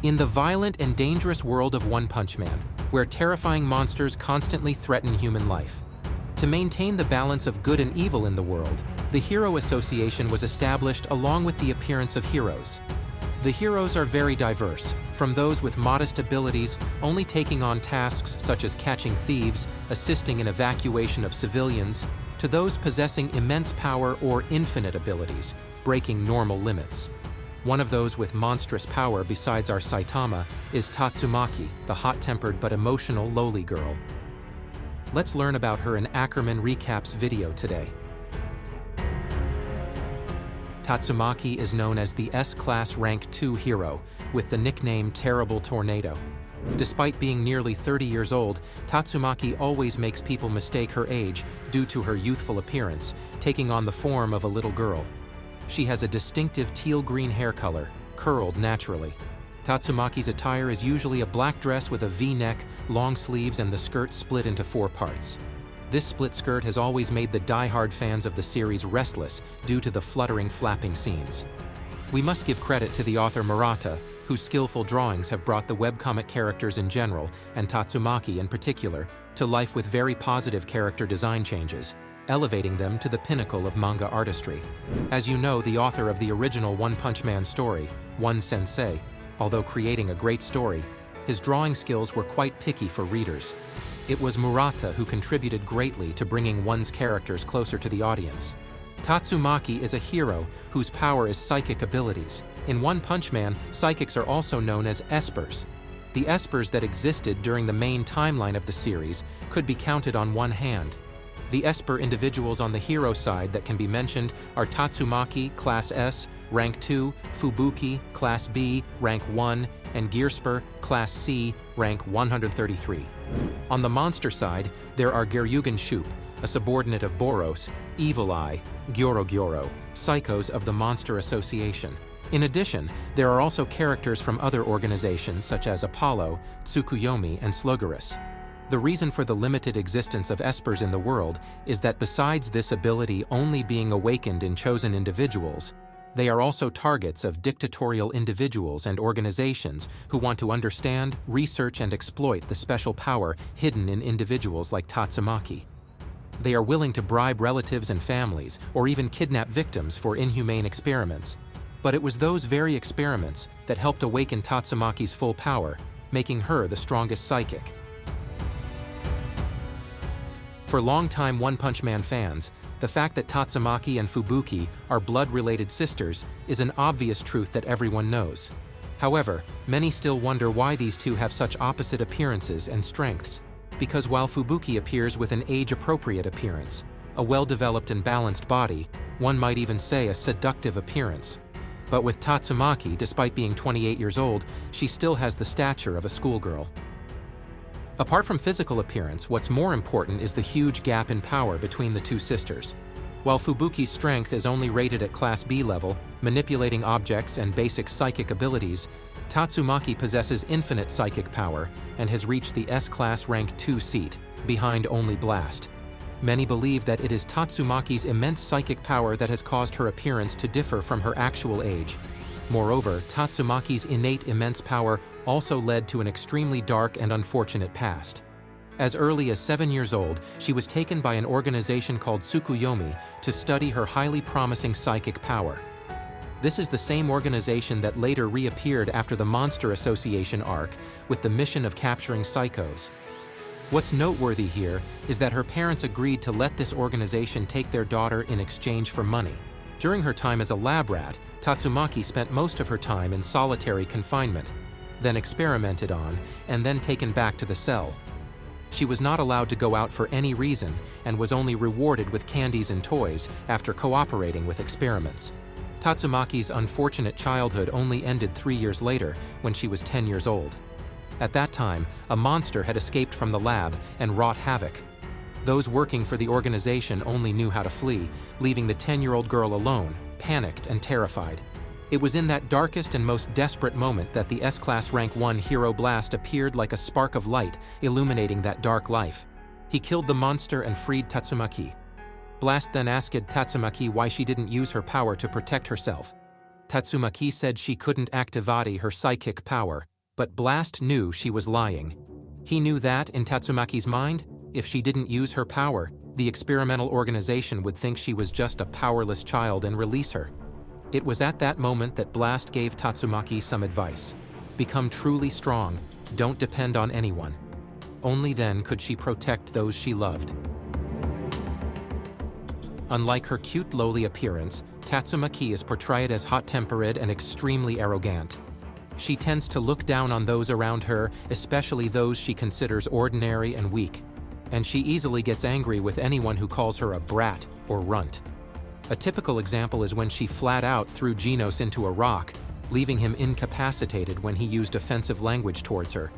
In the violent and dangerous world of One Punch Man, where terrifying monsters constantly threaten human life. To maintain the balance of good and evil in the world, the Hero Association was established along with the appearance of heroes. The heroes are very diverse, from those with modest abilities only taking on tasks such as catching thieves, assisting in evacuation of civilians, to those possessing immense power or infinite abilities, breaking normal limits. One of those with monstrous power besides our Saitama is Tatsumaki, the hot-tempered but emotional loli girl. Let's learn about her in Ackerman Recaps video today. Tatsumaki is known as the S-Class Rank 2 hero, with the nickname Terrible Tornado. Despite being nearly 30 years old, Tatsumaki always makes people mistake her age due to her youthful appearance, taking on the form of a little girl. She has a distinctive teal-green hair color, curled naturally. Tatsumaki's attire is usually a black dress with a V-neck, long sleeves, and the skirt split into 4 parts. This split skirt has always made the die-hard fans of the series restless due to the fluttering, flapping scenes. We must give credit to the author Murata, whose skillful drawings have brought the webcomic characters in general, and Tatsumaki in particular, to life with very positive character design changes, elevating them to the pinnacle of manga artistry. As you know, the author of the original One Punch Man story, One Sensei, although creating a great story, his drawing skills were quite picky for readers. It was Murata who contributed greatly to bringing One's characters closer to the audience. Tatsumaki is a hero whose power is psychic abilities. In One Punch Man, psychics are also known as Espers. The Espers that existed during the main timeline of the series could be counted on one hand. The Esper individuals on the hero side that can be mentioned are Tatsumaki, Class S, Rank 2, Fubuki, Class B, Rank 1, and Gearsper, Class C, Rank 133. On the monster side, there are Geryugen Shup, a subordinate of Boros, Evil Eye, Gyoro, psychos of the Monster Association. In addition, there are also characters from other organizations such as Apollo, Tsukuyomi, and Slugorus. The reason for the limited existence of Espers in the world is that besides this ability only being awakened in chosen individuals, they are also targets of dictatorial individuals and organizations who want to understand, research, and exploit the special power hidden in individuals like Tatsumaki. They are willing to bribe relatives and families, or even kidnap victims for inhumane experiments. But it was those very experiments that helped awaken Tatsumaki's full power, making her the strongest psychic. For longtime One Punch Man fans, the fact that Tatsumaki and Fubuki are blood-related sisters is an obvious truth that everyone knows. However, many still wonder why these two have such opposite appearances and strengths, because while Fubuki appears with an age-appropriate appearance, a well-developed and balanced body, one might even say a seductive appearance. But with Tatsumaki, despite being 28 years old, she still has the stature of a schoolgirl. Apart from physical appearance, what's more important is the huge gap in power between the two sisters. While Fubuki's strength is only rated at Class B level, manipulating objects and basic psychic abilities, Tatsumaki possesses infinite psychic power and has reached the S-Class Rank 2 seat, behind only Blast. Many believe that it is Tatsumaki's immense psychic power that has caused her appearance to differ from her actual age. Moreover, Tatsumaki's innate immense power also led to an extremely dark and unfortunate past. As early as 7 years old, she was taken by an organization called Tsukuyomi to study her highly promising psychic power. This is the same organization that later reappeared after the Monster Association arc with the mission of capturing psychos. What's noteworthy here is that her parents agreed to let this organization take their daughter in exchange for money. During her time as a lab rat, Tatsumaki spent most of her time in solitary confinement, then experimented on, and then taken back to the cell. She was not allowed to go out for any reason and was only rewarded with candies and toys after cooperating with experiments. Tatsumaki's unfortunate childhood only ended 3 years later when she was 10 years old. At that time, a monster had escaped from the lab and wrought havoc. Those working for the organization only knew how to flee, leaving the 10-year-old girl alone, panicked and terrified. It was in that darkest and most desperate moment that the S-Class Rank 1 hero Blast appeared like a spark of light, illuminating that dark life. He killed the monster and freed Tatsumaki. Blast then asked Tatsumaki why she didn't use her power to protect herself. Tatsumaki said she couldn't activate her psychic power, but Blast knew she was lying. He knew that, in Tatsumaki's mind, if she didn't use her power, the experimental organization would think she was just a powerless child and release her. It was at that moment that Blast gave Tatsumaki some advice. Become truly strong, don't depend on anyone. Only then could she protect those she loved. Unlike her cute loli appearance, Tatsumaki is portrayed as hot-tempered and extremely arrogant. She tends to look down on those around her, especially those she considers ordinary and weak. And she easily gets angry with anyone who calls her a brat or runt. A typical example is when she flat out threw Genos into a rock, leaving him incapacitated when he used offensive language towards her.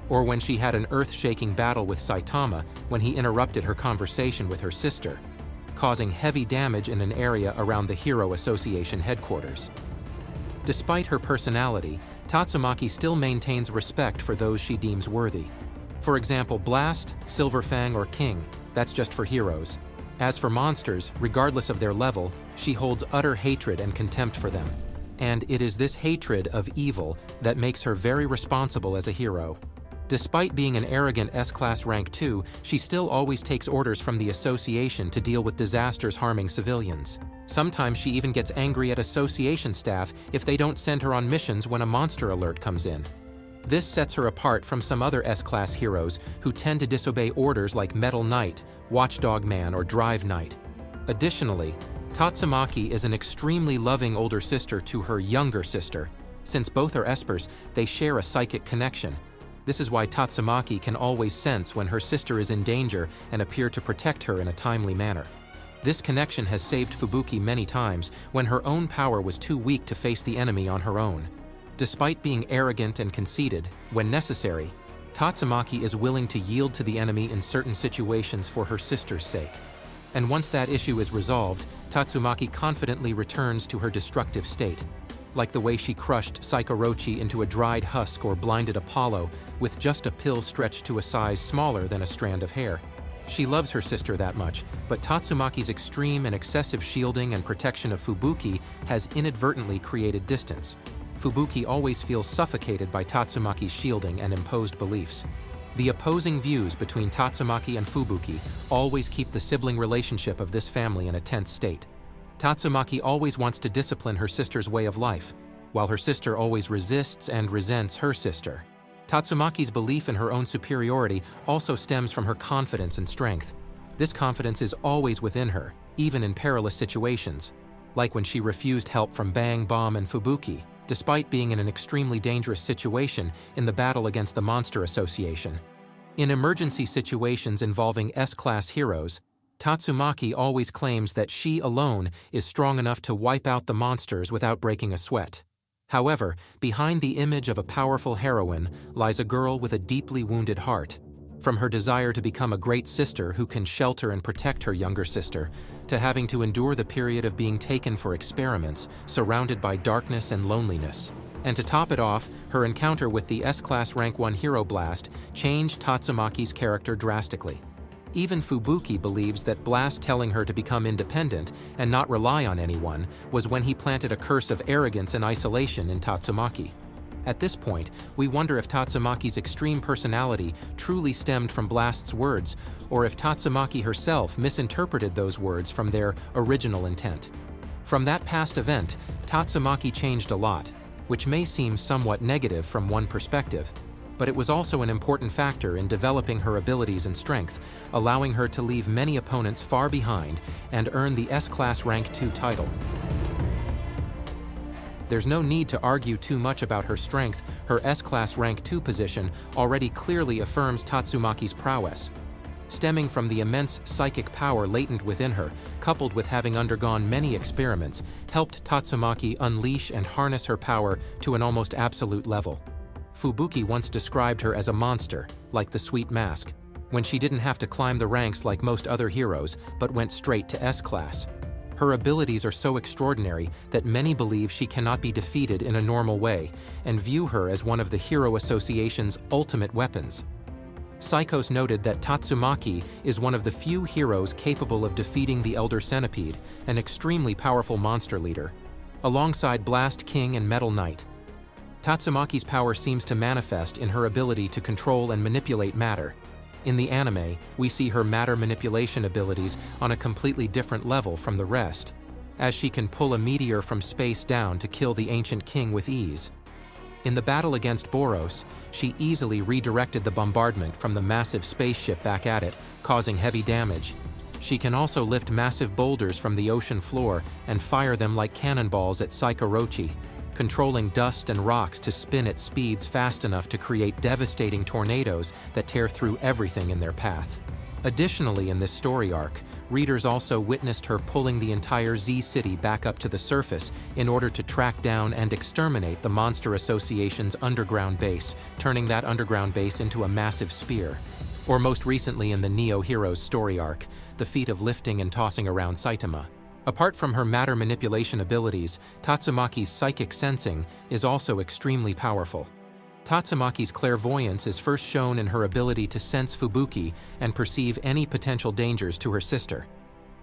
Or when she had an earth-shaking battle with Saitama when he interrupted her conversation with her sister, causing heavy damage in an area around the Hero Association headquarters. Despite her personality, Tatsumaki still maintains respect for those she deems worthy. For example, Blast, Silverfang, or King, that's just for heroes. As for monsters, regardless of their level, she holds utter hatred and contempt for them. And it is this hatred of evil that makes her very responsible as a hero. Despite being an arrogant S-Class Rank 2, she still always takes orders from the Association to deal with disasters harming civilians. Sometimes she even gets angry at Association staff if they don't send her on missions when a monster alert comes in. This sets her apart from some other S-Class heroes who tend to disobey orders like Metal Knight, Watchdog Man, or Drive Knight. Additionally, Tatsumaki is an extremely loving older sister to her younger sister. Since both are Espers, they share a psychic connection. This is why Tatsumaki can always sense when her sister is in danger and appear to protect her in a timely manner. This connection has saved Fubuki many times when her own power was too weak to face the enemy on her own. Despite being arrogant and conceited, when necessary, Tatsumaki is willing to yield to the enemy in certain situations for her sister's sake. And once that issue is resolved, Tatsumaki confidently returns to her destructive state, like the way she crushed Psychorochi into a dried husk or blinded Apollo with just a pill stretched to a size smaller than a strand of hair. She loves her sister that much, but Tatsumaki's extreme and excessive shielding and protection of Fubuki has inadvertently created distance. Fubuki always feels suffocated by Tatsumaki's shielding and imposed beliefs. The opposing views between Tatsumaki and Fubuki always keep the sibling relationship of this family in a tense state. Tatsumaki always wants to discipline her sister's way of life, while her sister always resists and resents her sister. Tatsumaki's belief in her own superiority also stems from her confidence and strength. This confidence is always within her, even in perilous situations, like when she refused help from Bang, Bomb, and Fubuki, despite being in an extremely dangerous situation in the battle against the Monster Association. In emergency situations involving S-Class heroes, Tatsumaki always claims that she alone is strong enough to wipe out the monsters without breaking a sweat. However, behind the image of a powerful heroine lies a girl with a deeply wounded heart. From her desire to become a great sister who can shelter and protect her younger sister, to having to endure the period of being taken for experiments, surrounded by darkness and loneliness. And to top it off, her encounter with the S-Class Rank 1 hero Blast changed Tatsumaki's character drastically. Even Fubuki believes that Blast telling her to become independent and not rely on anyone was when he planted a curse of arrogance and isolation in Tatsumaki. At this point, we wonder if Tatsumaki's extreme personality truly stemmed from Blast's words, or if Tatsumaki herself misinterpreted those words from their original intent. From that past event, Tatsumaki changed a lot, which may seem somewhat negative from one perspective, but it was also an important factor in developing her abilities and strength, allowing her to leave many opponents far behind and earn the S-Class Rank 2 title. There's no need to argue too much about her strength. Her S-Class Rank 2 position already clearly affirms Tatsumaki's prowess. Stemming from the immense psychic power latent within her, coupled with having undergone many experiments, helped Tatsumaki unleash and harness her power to an almost absolute level. Fubuki once described her as a monster, like the Sweet Mask, when she didn't have to climb the ranks like most other heroes, but went straight to S-Class. Her abilities are so extraordinary that many believe she cannot be defeated in a normal way, and view her as one of the Hero Association's ultimate weapons. Psychos noted that Tatsumaki is one of the few heroes capable of defeating the Elder Centipede, an extremely powerful monster leader. alongside Blast King and Metal Knight. Tatsumaki's power seems to manifest in her ability to control and manipulate matter. In the anime, we see her matter manipulation abilities on a completely different level from the rest, as she can pull a meteor from space down to kill the ancient king with ease. In the battle against Boros, she easily redirected the bombardment from the massive spaceship back at it, causing heavy damage. She can also lift massive boulders from the ocean floor and fire them like cannonballs at Saikorochi, controlling dust and rocks to spin at speeds fast enough to create devastating tornadoes that tear through everything in their path. Additionally, in this story arc, readers also witnessed her pulling the entire Z City back up to the surface in order to track down and exterminate the Monster Association's underground base, turning that underground base into a massive spear. Or most recently in the Neo Heroes story arc, the feat of lifting and tossing around Saitama. Apart from her matter manipulation abilities, Tatsumaki's psychic sensing is also extremely powerful. Tatsumaki's clairvoyance is first shown in her ability to sense Fubuki and perceive any potential dangers to her sister.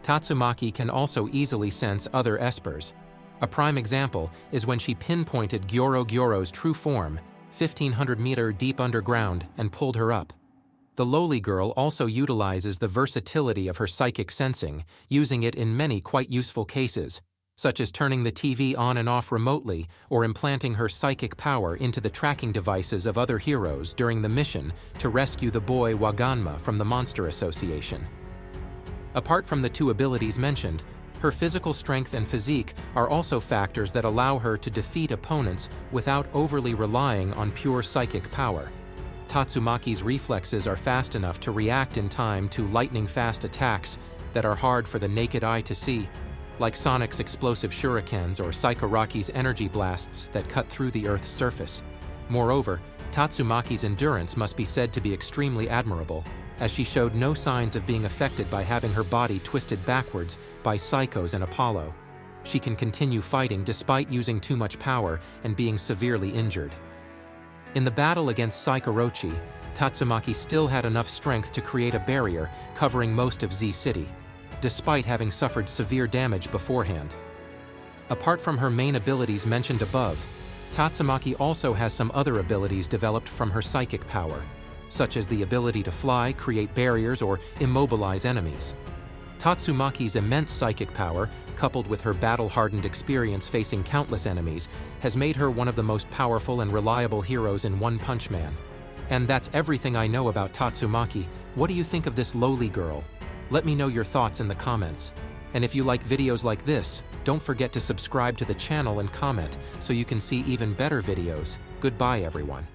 Tatsumaki can also easily sense other Espers. A prime example is when she pinpointed Gyoro's true form, 1,500 meters deep underground, and pulled her up. The loli girl also utilizes the versatility of her psychic sensing, using it in many quite useful cases, such as turning the TV on and off remotely or implanting her psychic power into the tracking devices of other heroes during the mission to rescue the boy Waganma from the Monster Association. Apart from the two abilities mentioned, her physical strength and physique are also factors that allow her to defeat opponents without overly relying on pure psychic power. Tatsumaki's reflexes are fast enough to react in time to lightning-fast attacks that are hard for the naked eye to see, like Sonic's explosive shurikens or Saikorochi's energy blasts that cut through the Earth's surface. Moreover, Tatsumaki's endurance must be said to be extremely admirable, as she showed no signs of being affected by having her body twisted backwards by Psychos and Apollo. She can continue fighting despite using too much power and being severely injured. In the battle against Saikorochi, Tatsumaki still had enough strength to create a barrier covering most of Z City, despite having suffered severe damage beforehand. Apart from her main abilities mentioned above, Tatsumaki also has some other abilities developed from her psychic power, such as the ability to fly, create barriers, or immobilize enemies. Tatsumaki's immense psychic power, coupled with her battle-hardened experience facing countless enemies, has made her one of the most powerful and reliable heroes in One Punch Man. And that's everything I know about Tatsumaki. What do you think of this loli girl? Let me know your thoughts in the comments. And if you like videos like this, don't forget to subscribe to the channel and comment so you can see even better videos. Goodbye, everyone.